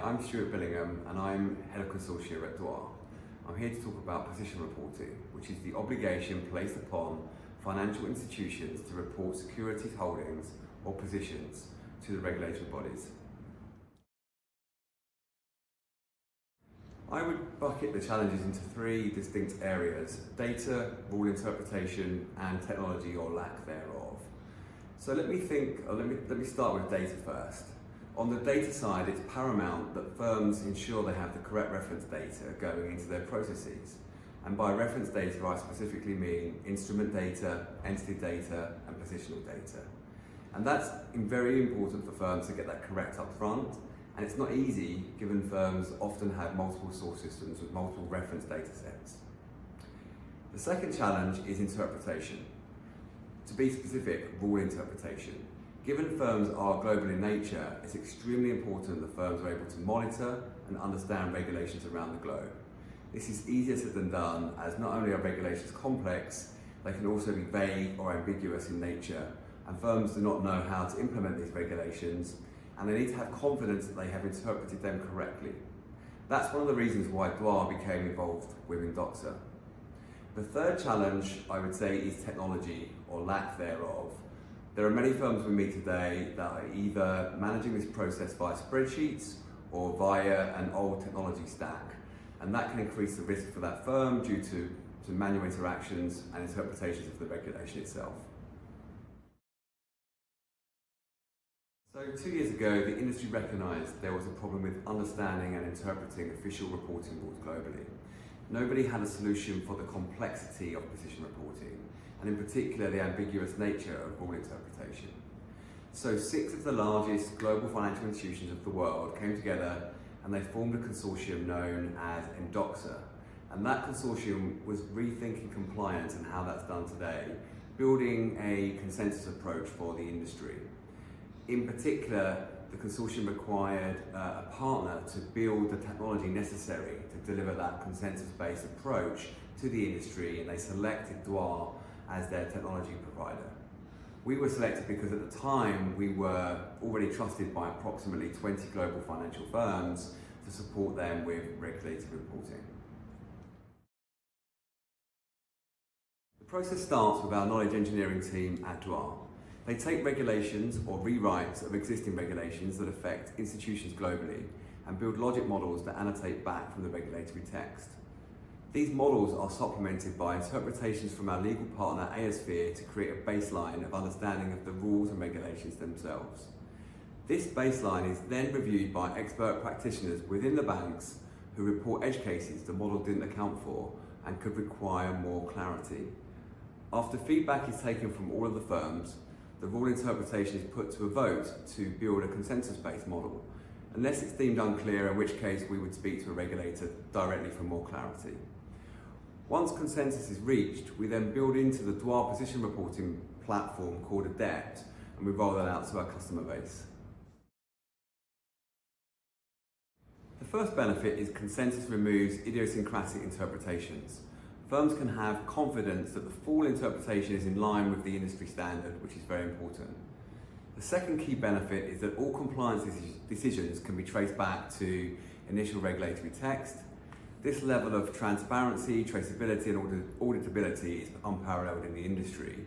I'm Stuart Billingham and I'm Head of Consortia at Droit. I'm here to talk about position reporting, which is the obligation placed upon financial institutions to report securities holdings or positions to the regulatory bodies. I would bucket the challenges into three distinct areas: data, rule interpretation, and technology or lack thereof. So let me start with data first. On the data side, it's paramount that firms ensure they have the correct reference data going into their processes. And by reference data, I specifically mean instrument data, entity data, and positional data. And that's very important for firms to get that correct up front. And it's not easy, given firms often have multiple source systems with multiple reference data sets. The second challenge is interpretation. To be specific, rule interpretation. Given firms are global in nature, it's extremely important that firms are able to monitor and understand regulations around the globe. This is easier said than done, as not only are regulations complex, they can also be vague or ambiguous in nature, and firms do not know how to implement these regulations, and they need to have confidence that they have interpreted them correctly. That's one of the reasons why Droit became involved with Consortia. The third challenge, I would say, is technology or lack thereof. There are many firms we meet today that are either managing this process via spreadsheets or via an old technology stack, and that can increase the risk for that firm due to manual interactions and interpretations of the regulation itself. So 2 years ago, the industry recognised there was a problem with understanding and interpreting official reporting rules globally. Nobody had a solution for the complexity of position reporting, and in particular the ambiguous nature of rule interpretation. So 6 of the largest global financial institutions of the world came together and they formed a consortium known as Consortia. And that consortium was rethinking compliance and how that's done today, building a consensus approach for the industry. In particular, the consortium required a partner to build the technology necessary to deliver that consensus-based approach to the industry, and they selected Droit as their technology provider. We were selected because at the time we were already trusted by approximately 20 global financial firms to support them with regulated reporting. The process starts with our knowledge engineering team at Droit. They take regulations or rewrites of existing regulations that affect institutions globally and build logic models that annotate back from the regulatory text. These models are supplemented by interpretations from our legal partner ASphere to create a baseline of understanding of the rules and regulations themselves. This baseline is then reviewed by expert practitioners within the banks who report edge cases the model didn't account for and could require more clarity. After feedback is taken from all of the firms, the rule interpretation is put to a vote to build a consensus-based model, unless it's deemed unclear, in which case we would speak to a regulator directly for more clarity. Once consensus is reached, we then build into the Droit position reporting platform called Adept, and we roll that out to our customer base. The first benefit is consensus removes idiosyncratic interpretations. Firms can have confidence that the full interpretation is in line with the industry standard, which is very important. The second key benefit is that all compliance decisions can be traced back to initial regulatory text. This level of transparency, traceability, and auditability is unparalleled in the industry.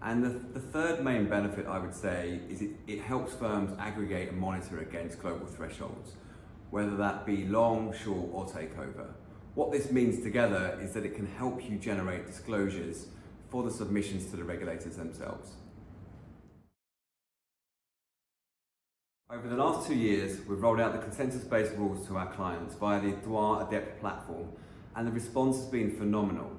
And the third main benefit, I would say, is it helps firms aggregate and monitor against global thresholds, whether that be long, short, or takeover. What this means together is that it can help you generate disclosures for the submissions to the regulators themselves. Over the last 2 years, we've rolled out the consensus-based rules to our clients via the Droit Adept platform, and the response has been phenomenal.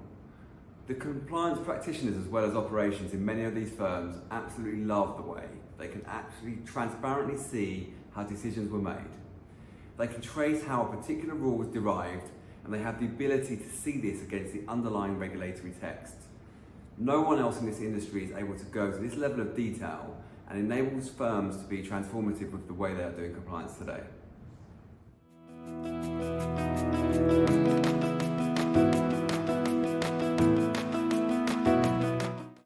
The compliance practitioners as well as operations in many of these firms absolutely love the way they can actually transparently see how decisions were made. They can trace how a particular rule was derived, and they have the ability to see this against the underlying regulatory text. No one else in this industry is able to go to this level of detail and enables firms to be transformative with the way they are doing compliance today.